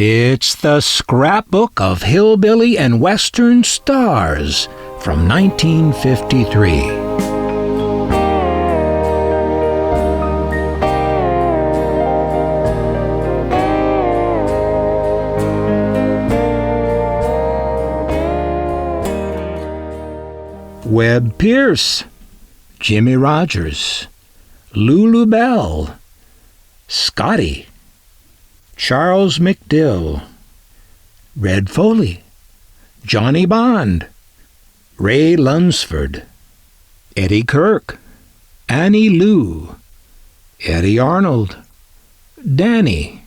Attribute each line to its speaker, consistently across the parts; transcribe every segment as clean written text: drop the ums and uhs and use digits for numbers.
Speaker 1: It's the Scrapbook of Hillbilly and Western Stars from 1953. Webb Pierce, Jimmie Rogers, Lulu Bell, Scotty, Charles McDill, Red Foley, Johnny Bond, Ray Lunsford, Eddie Kirk, Annie Lou, Eddie Arnold, Danny,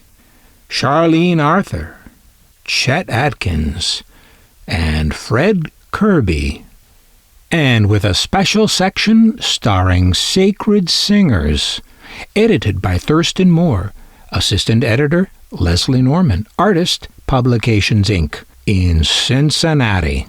Speaker 1: Charlene Arthur, Chet Atkins, and Fred Kirby. And with a special section starring Sacred Singers, edited by Thurston Moore, assistant editor Leslie Norman, artist Publications, Inc., in Cincinnati.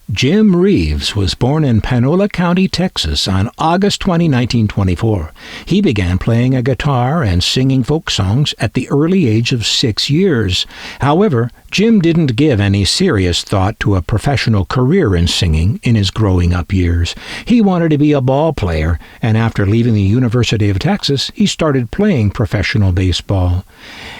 Speaker 1: Jim Reeves was born in Panola County, Texas, on August 20, 1924. He began playing a guitar and singing folk songs at the early age of 6 years. However, Jim didn't give any serious thought to a professional career in singing in his growing up years. He wanted to be a ball player, and after leaving the University of Texas, he started playing professional baseball.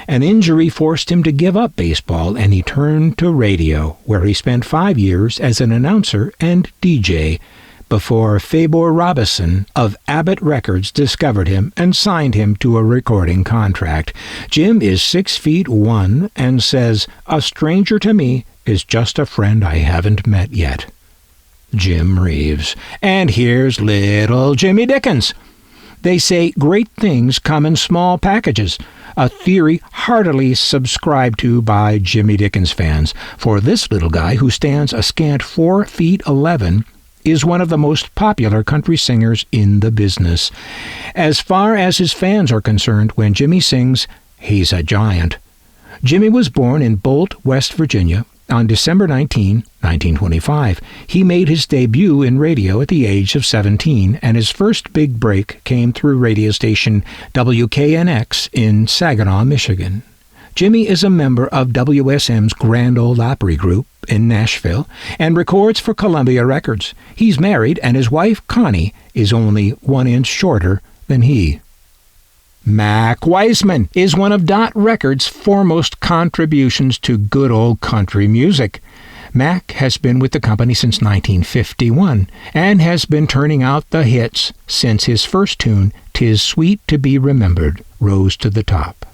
Speaker 1: An injury forced him to give up baseball, and he turned to radio, where he spent 5 years as an announcer and DJ before Faber Robison of Abbott Records discovered him and signed him to a recording contract. Jim is 6'1" and says, "A stranger to me is just a friend I haven't met yet." Jim Reeves. And here's little Jimmy Dickins. They say great things come in small packages, a theory heartily subscribed to by Jimmy Dickins fans, for this little guy, who stands a scant 4'11", is one of the most popular country singers in the business. As far as his fans are concerned, when Jimmy sings, he's a giant. Jimmy was born in Bolt, West Virginia, on December 19, 1925. He made his debut in radio at the age of 17, and his first big break came through radio station WKNX in Saginaw, Michigan. Jimmy is a member of WSM's Grand Ole Opry group in Nashville and records for Columbia Records. He's married, and his wife, Connie, is only 1 inch shorter than he. Mac Wiseman is one of Dot Records' foremost contributions to good old country music. Mac has been with the company since 1951 and has been turning out the hits since his first tune, "'Tis Sweet to Be Remembered," rose to the top.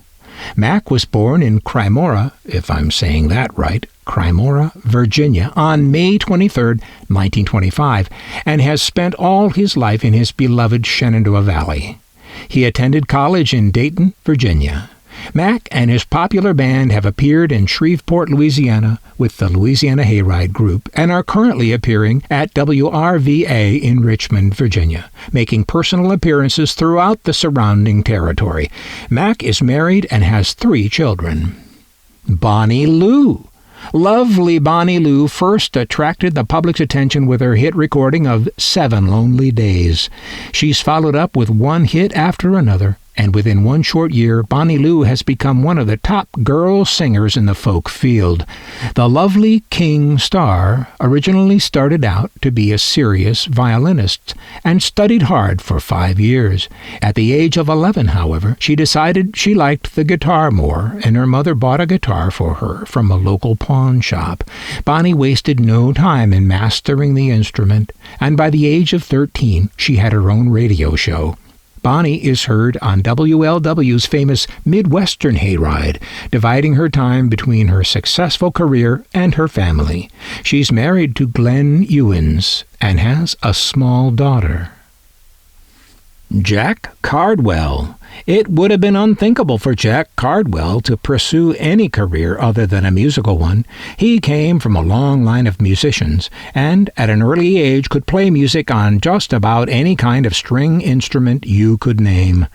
Speaker 1: Mac was born in Cremora, if I'm saying that right, Cremora, Virginia, on May 23, 1925, and has spent all his life in his beloved Shenandoah Valley. He attended college in Dayton, Virginia. Mac and his popular band have appeared in Shreveport, Louisiana with the Louisiana Hayride group and are currently appearing at WRVA in Richmond, Virginia, making personal appearances throughout the surrounding territory. Mac is married and has 3 children. Bonnie Lou. Lovely Bonnie Lou first attracted the public's attention with her hit recording of 7 Lonely Days. She's followed up with one hit after another, and within 1 short year, Bonnie Lou has become one of the top girl singers in the folk field. The lovely King star originally started out to be a serious violinist and studied hard for 5 years. At the age of 11, however, she decided she liked the guitar more, and her mother bought a guitar for her from a local pawn shop. Bonnie wasted no time in mastering the instrument, and by the age of 13, she had her own radio show. Bonnie is heard on WLW's famous Midwestern Hayride, dividing her time between her successful career and her family. She's married to Glenn Ewins and has a small daughter. Jack Cardwell. It would have been unthinkable for Jack Cardwell to pursue any career other than a musical one. He came from a long line of musicians, and at an early age could play music on just about any kind of string instrument you could name.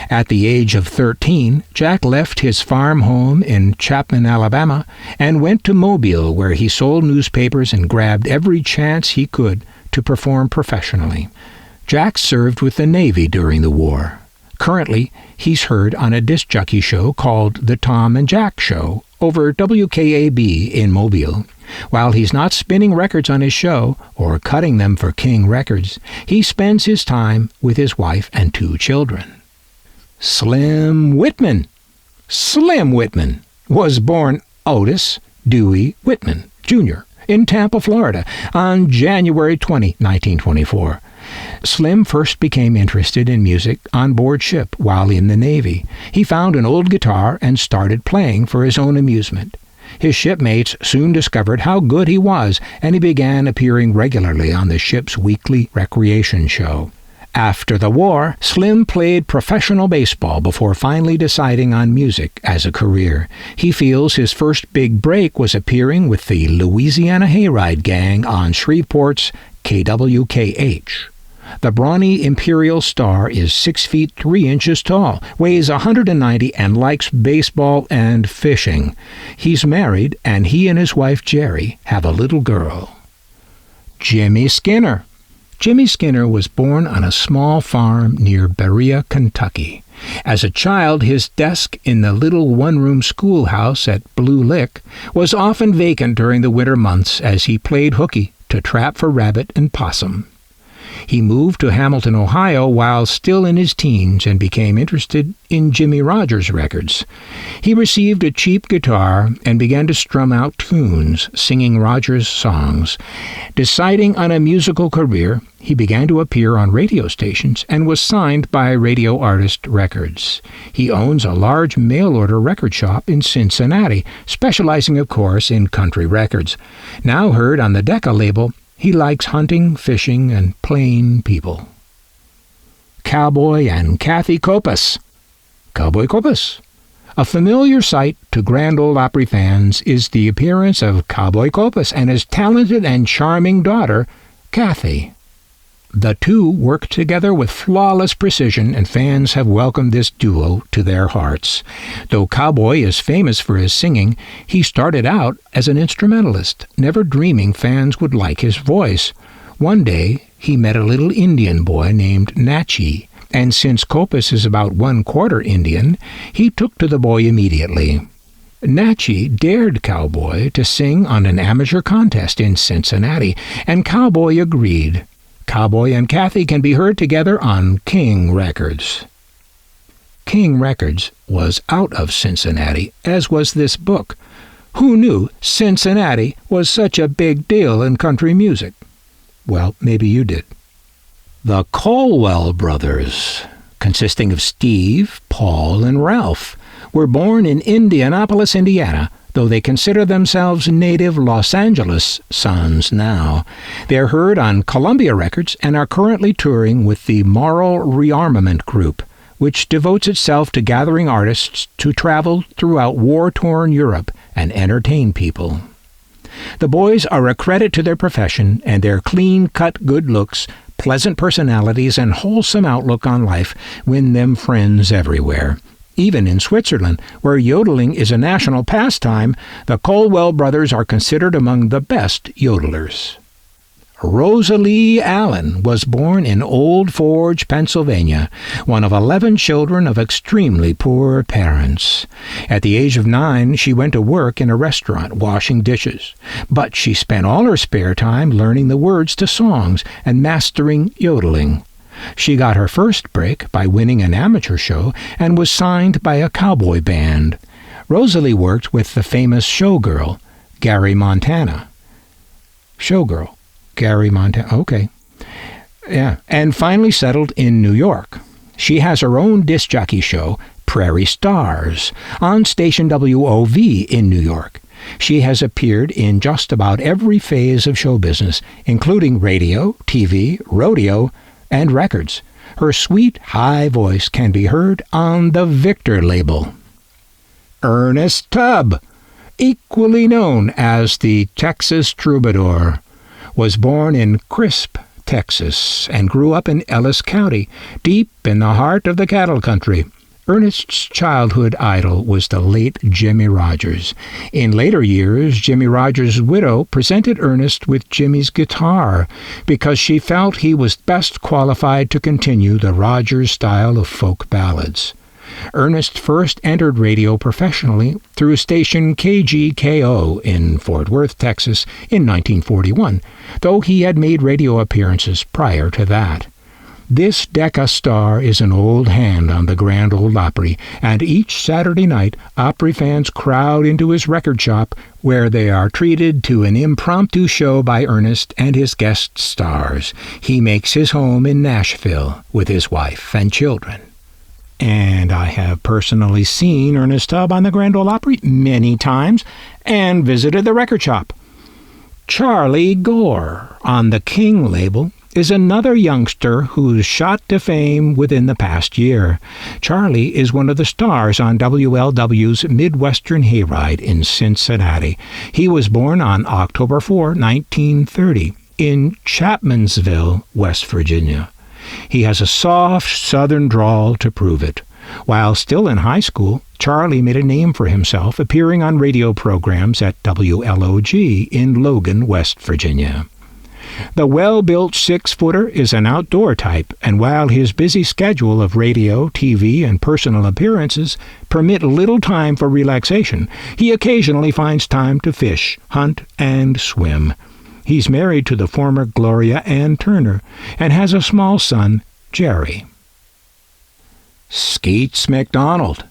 Speaker 1: At the age of 13, Jack left his farm home in Chapman, Alabama, and went to Mobile, where he sold newspapers and grabbed every chance he could to perform professionally. Jack served with the Navy during the war. Currently, he's heard on a disc jockey show called The Tom and Jack Show over WKAB in Mobile. While he's not spinning records on his show or cutting them for King Records, he spends his time with his wife and 2 children. Slim Whitman. Slim Whitman was born Otis Dewey Whitman, Jr., in Tampa, Florida, on January 20, 1924. Slim first became interested in music on board ship while in the Navy. He found an old guitar and started playing for his own amusement. His shipmates soon discovered how good he was, and he began appearing regularly on the ship's weekly recreation show. After the war, Slim played professional baseball before finally deciding on music as a career. He feels his first big break was appearing with the Louisiana Hayride gang on Shreveport's KWKH. The brawny Imperial Star is 6 feet 3 inches tall, weighs 190, and likes baseball and fishing. He's married, and he and his wife Jerry have a little girl. Jimmie Skinner. Jimmie Skinner was born on a small farm near Berea, Kentucky. As a child, his desk in the little one-room schoolhouse at Blue Lick was often vacant during the winter months as he played hooky to trap for rabbit and possum. He moved to Hamilton, Ohio while still in his teens and became interested in Jimmie Rodgers records. He received a cheap guitar and began to strum out tunes, singing Rodgers songs. Deciding on a musical career, he began to appear on radio stations and was signed by Radio Artist Records. He owns a large mail-order record shop in Cincinnati, specializing, of course, in country records. Now heard on the Decca label, he likes hunting, fishing, and plain people. Cowboy and Cathy Copas. Cowboy Copas. A familiar sight to Grand Ole Opry fans is the appearance of Cowboy Copas and his talented and charming daughter, Cathy. The two work together with flawless precision, and fans have welcomed this duo to their hearts. Though Cowboy is famous for his singing, he started out as an instrumentalist, never dreaming fans would like his voice. One day, he met a little Indian boy named Natchie, and since Copas is about 1/4 Indian, he took to the boy immediately. Natchie dared Cowboy to sing on an amateur contest in Cincinnati, and Cowboy agreed. Cowboy and Cathy can be heard together on King Records. King Records was out of Cincinnati, as was this book. Who knew Cincinnati was such a big deal in country music? Well, maybe you did. The Colwell Brothers, consisting of Steve, Paul, and Ralph, were born in Indianapolis, Indiana, though they consider themselves native Los Angeles sons now. They're heard on Columbia Records and are currently touring with the Moral Rearmament Group, which devotes itself to gathering artists to travel throughout war-torn Europe and entertain people. The boys are a credit to their profession, and their clean-cut good looks, pleasant personalities, and wholesome outlook on life win them friends everywhere. Even in Switzerland, where yodeling is a national pastime, the Colwell brothers are considered among the best yodelers. Rosalie Allen was born in Old Forge, Pennsylvania, one of 11 children of extremely poor parents. At the age of 9, she went to work in a restaurant washing dishes, but she spent all her spare time learning the words to songs and mastering yodeling. She got her first break by winning an amateur show and was signed by a cowboy band. Rosalie worked with the famous showgirl, Gary Montana. Showgirl, Gary Montana, okay. Yeah, and finally settled in New York. She has her own disc jockey show, Prairie Stars, on station WOV in New York. She has appeared in just about every phase of show business, including radio, TV, rodeo, and records. Her sweet, high voice can be heard on the Victor label. Ernest Tubb, equally known as the Texas Troubadour, was born in Crisp, Texas, and grew up in Ellis County, deep in the heart of the cattle country. Ernest's childhood idol was the late Jimmie Rogers. In later years, Jimmie Rogers' widow presented Ernest with Jimmie's guitar because she felt he was best qualified to continue the Rogers style of folk ballads. Ernest first entered radio professionally through station KGKO in Fort Worth, Texas, in 1941, though he had made radio appearances prior to that. This Decca star is an old hand on the Grand Ole Opry, and each Saturday night Opry fans crowd into his record shop where they are treated to an impromptu show by Ernest and his guest stars. He makes his home in Nashville with his wife and children. And I have personally seen Ernest Tubb on the Grand Ole Opry many times and visited the record shop. Charlie Gore on the King label is another youngster who's shot to fame within the past year. Charlie is one of the stars on WLW's Midwestern Hayride in Cincinnati. He was born on October 4, 1930, in Chapmansville, West Virginia. He has a soft southern drawl to prove it. While still in high school, Charlie made a name for himself appearing on radio programs at WLOG in Logan, West Virginia. The well-built 6-footer is an outdoor type, and while his busy schedule of radio, TV, and personal appearances permit little time for relaxation, he occasionally finds time to fish, hunt, and swim. He's married to the former Gloria Ann Turner and has a small son, Jerry. Skeets McDonald.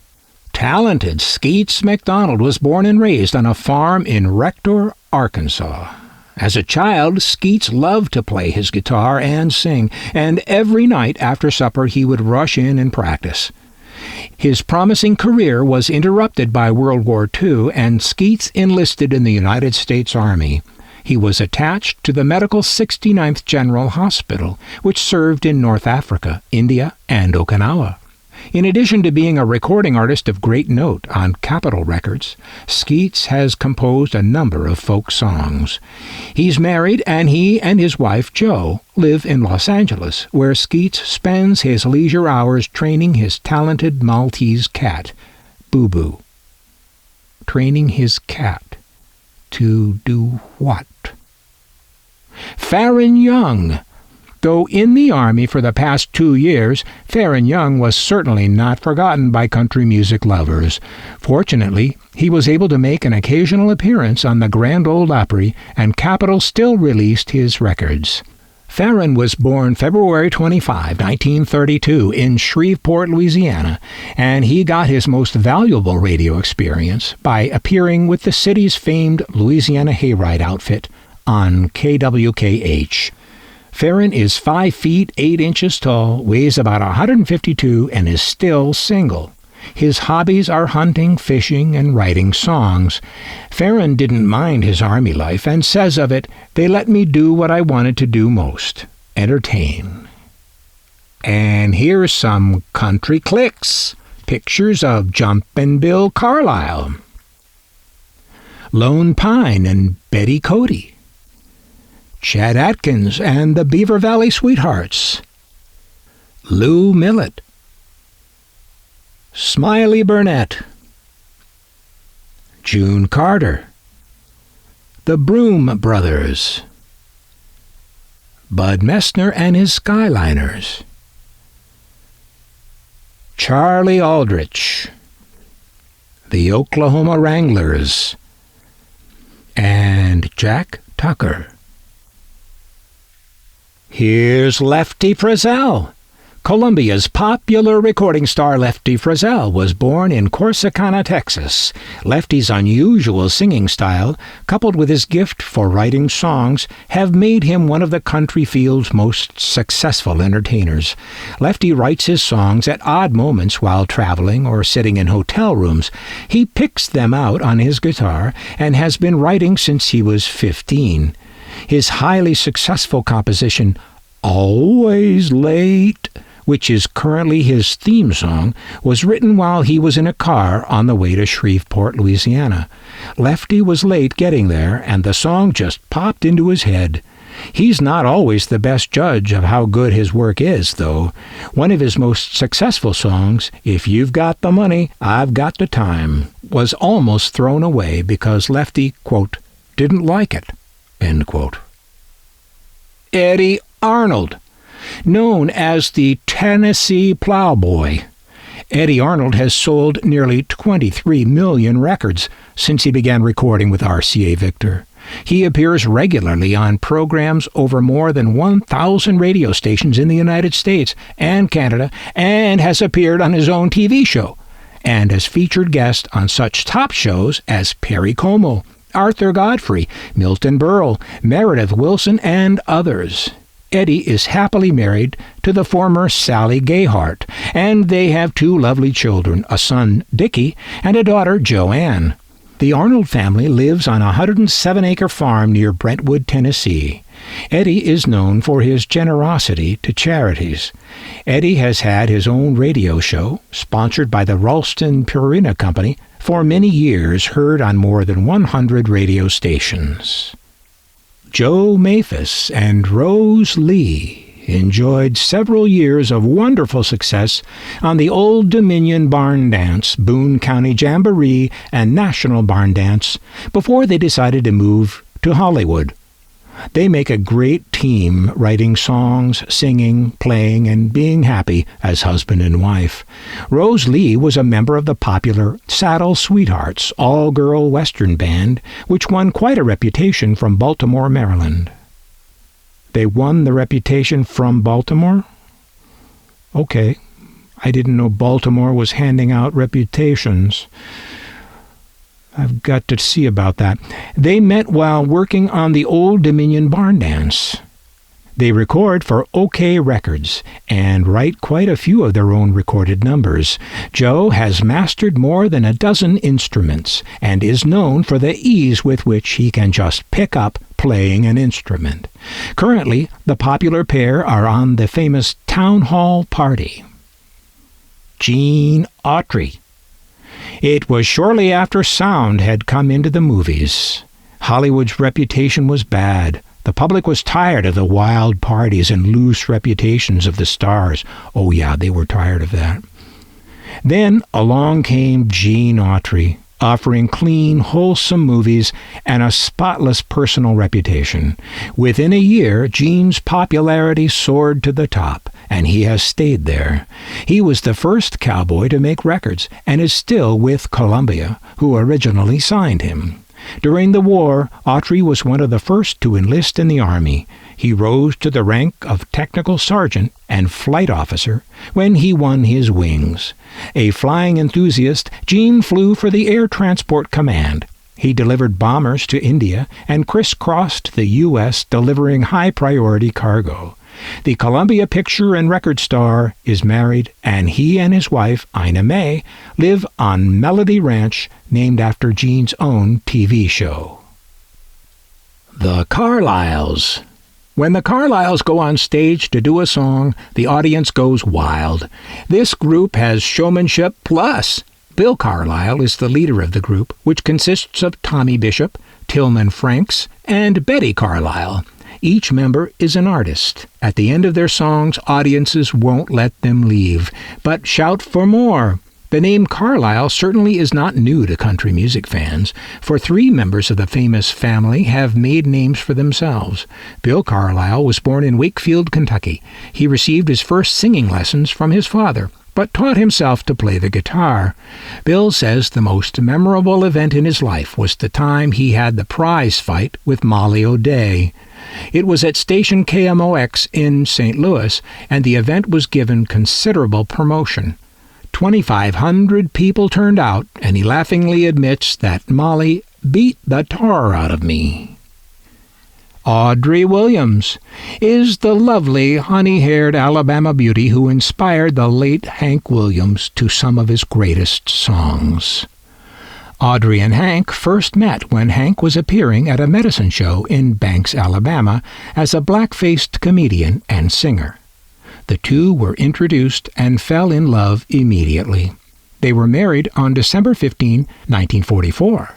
Speaker 1: Talented Skeets McDonald was born and raised on a farm in Rector, Arkansas. As a child, Skeets loved to play his guitar and sing, and every night after supper he would rush in and practice. His promising career was interrupted by World War II, and Skeets enlisted in the United States Army. He was attached to the medical 69th General Hospital, which served in North Africa, India, and Okinawa. In addition to being a recording artist of great note on Capitol Records, Skeets has composed a number of folk songs. He's married, and he and his wife, Jo, live in Los Angeles, where Skeets spends his leisure hours training his talented Maltese cat, Boo Boo. Training his cat to do what? Faron Young. Though in the Army for the past 2 years, Faron Young was certainly not forgotten by country music lovers. Fortunately, he was able to make an occasional appearance on the Grand Ole Opry, and Capitol still released his records. Faron was born February 25, 1932, in Shreveport, Louisiana, and he got his most valuable radio experience by appearing with the city's famed Louisiana Hayride outfit on KWKH. Faron is 5 feet 8 inches tall, weighs about 152, and is still single. His hobbies are hunting, fishing, and writing songs. Faron didn't mind his Army life and says of it, "They let me do what I wanted to do most, entertain." And here's some country clicks. Pictures of Jumpin' Bill Carlisle, Lone Pine and Betty Cody, Chet Atkins and the Beaver Valley Sweethearts, Lou Millet, Smiley Burnette, June Carter, the Broome Brothers, Bud Messner and his Skyliners, Charlie Aldrich, the Oklahoma Wranglers, and Jack Tucker. Here's Lefty Frizzell. Columbia's popular recording star Lefty Frizzell was born in Corsicana, Texas. Lefty's unusual singing style, coupled with his gift for writing songs, have made him one of the country field's most successful entertainers. Lefty writes his songs at odd moments while traveling or sitting in hotel rooms. He picks them out on his guitar and has been writing since he was 15. His highly successful composition, Always Late, which is currently his theme song, was written while he was in a car on the way to Shreveport, Louisiana. Lefty was late getting there, and the song just popped into his head. He's not always the best judge of how good his work is, though. One of his most successful songs, If You've Got the Money, I've Got the Time, was almost thrown away because Lefty, quote, didn't like it, end quote. Eddie Arnold, known as the Tennessee Plowboy. Eddie Arnold has sold nearly 23 million records since he began recording with RCA Victor. He appears regularly on programs over more than 1,000 radio stations in the United States and Canada, and has appeared on his own TV show, and as featured guest on such top shows as Perry Como, Arthur Godfrey, Milton Berle, Meredith Wilson, and others. Eddie is happily married to the former Sally Gayhart, and they have 2 lovely children, a son, Dickie, and a daughter, Joanne. The Arnold family lives on a 107-acre farm near Brentwood, Tennessee. Eddie is known for his generosity to charities. Eddie has had his own radio show, sponsored by the Ralston Purina Company, for many years, heard on more than 100 radio stations. Joe Maphis and Rose Lee enjoyed several years of wonderful success on the Old Dominion Barn Dance, Boone County Jamboree, and National Barn Dance before they decided to move to Hollywood. They make a great team, writing songs, singing, playing, and being happy as husband and wife. Rose Lee was a member of the popular Saddle Sweethearts, all-girl Western band, which won quite a reputation from Baltimore, Maryland. They won the reputation from Baltimore? Okay. I didn't know Baltimore was handing out reputations. I've got to see about that. They met while working on the Old Dominion Barn Dance. They record for OK Records and write quite a few of their own recorded numbers. Joe has mastered more than a dozen instruments and is known for the ease with which he can just pick up playing an instrument. Currently, the popular pair are on the famous Town Hall Party. Gene Autry. It was shortly after sound had come into the movies. Hollywood's reputation was bad. The public was tired of the wild parties and loose reputations of the stars. Oh yeah, they were tired of that. Then along came Gene Autry, offering clean, wholesome movies and a spotless personal reputation. Within a year, Gene's popularity soared to the top, and he has stayed there. He was the first cowboy to make records and is still with Columbia, who originally signed him. During the war, Autry was one of the first to enlist in the Army. He rose to the rank of technical sergeant and flight officer when he won his wings. A flying enthusiast, Gene flew for the Air Transport Command. He delivered bombers to India and crisscrossed the U.S., delivering high-priority cargo. The Columbia picture and record star is married, and he and his wife, Ina May, live on Melody Ranch, named after Gene's own TV show. The Carlisles. When the Carlisles go on stage to do a song, the audience goes wild. This group has showmanship plus. Bill Carlisle is the leader of the group, which consists of Tommy Bishop, Tillman Franks, and Betty Carlisle. Each member is an artist. At the end of their songs, audiences won't let them leave, but shout for more. The name Carlisle certainly is not new to country music fans, for 3 members of the famous family have made names for themselves. Bill Carlisle was born in Wakefield, Kentucky. He received his first singing lessons from his father, but taught himself to play the guitar. Bill says the most memorable event in his life was the time he had the prize fight with Molly O'Day. It was at station KMOX in St. Louis, and the event was given considerable promotion. 2,500 people turned out, and he laughingly admits that Molly beat the tar out of me. Audrey Williams is the lovely, honey-haired Alabama beauty who inspired the late Hank Williams to some of his greatest songs. Audrey and Hank first met when Hank was appearing at a medicine show in Banks, Alabama, as a black-faced comedian and singer. The two were introduced and fell in love immediately. They were married on December 15, 1944.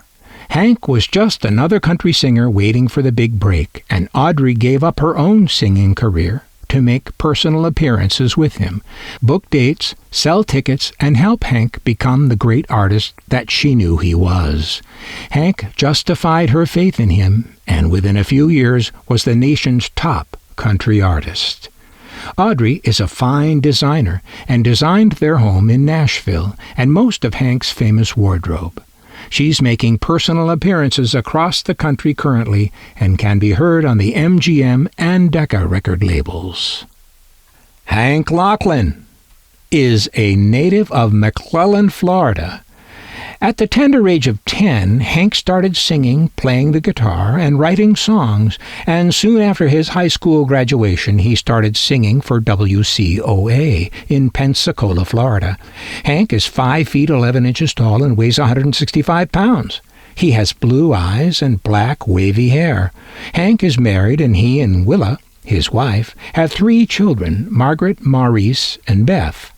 Speaker 1: Hank was just another country singer waiting for the big break, and Audrey gave up her own singing career to make personal appearances with him, book dates, sell tickets, and help Hank become the great artist that she knew he was. Hank justified her faith in him, and within a few years was the nation's top country artist. Audrey is a fine designer and designed their home in Nashville and most of Hank's famous wardrobe. She's making personal appearances across the country currently and can be heard on the MGM and Decca record labels. Hank Lachlan is a native of McClellan, Florida. At the tender age of 10, Hank started singing, playing the guitar, and writing songs, and soon after his high school graduation, he started singing for WCOA in Pensacola, Florida. Hank is 5 feet 11 inches tall and weighs 165 pounds. He has blue eyes and black, wavy hair. Hank is married, and he and Willa, his wife, have 3 children, Margaret, Maurice, and Beth.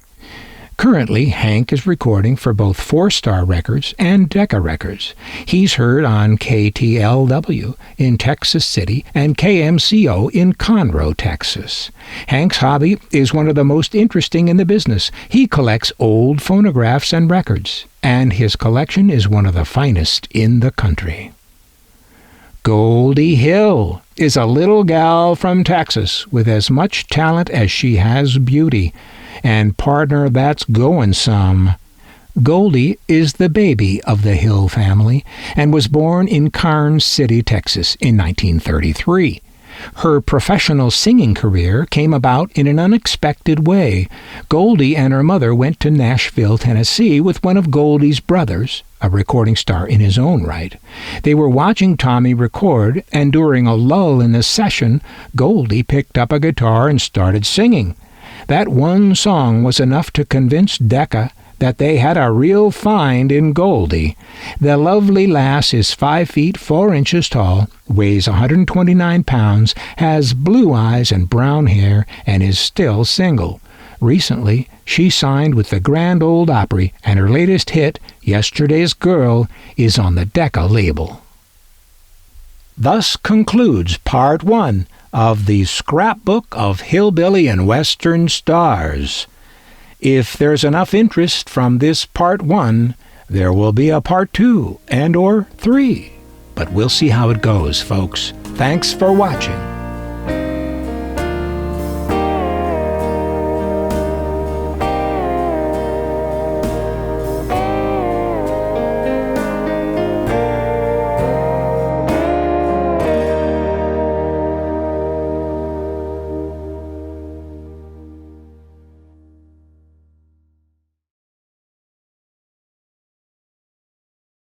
Speaker 1: Currently, Hank is recording for both Four Star Records and Decca Records. He's heard on KTLW in Texas City and KMCO in Conroe, Texas. Hank's hobby is one of the most interesting in the business. He collects old phonographs and records, and his collection is one of the finest in the country. Goldie Hill is a little gal from Texas with as much talent as she has beauty. And partner, that's going some. Goldie is the baby of the Hill family and was born in Karnes City, Texas in 1933. Her professional singing career came about in an unexpected way. Goldie and her mother went to Nashville, Tennessee with one of Goldie's brothers, a recording star in his own right. They were watching Tommy record, and during a lull in the session, Goldie picked up a guitar and started singing. That one song was enough to convince Decca that they had a real find in Goldie. The lovely lass is 5 feet 4 inches tall, weighs 129 pounds, has blue eyes and brown hair, and is still single. Recently, she signed with the Grand Ole Opry, and her latest hit, Yesterday's Girl, is on the Decca label. Thus concludes Part 1 of the Scrapbook of Hillbilly and Western Stars. If there's enough interest from this Part 1, there will be a Part 2 and or 3. But we'll see how it goes, folks. Thanks for watching.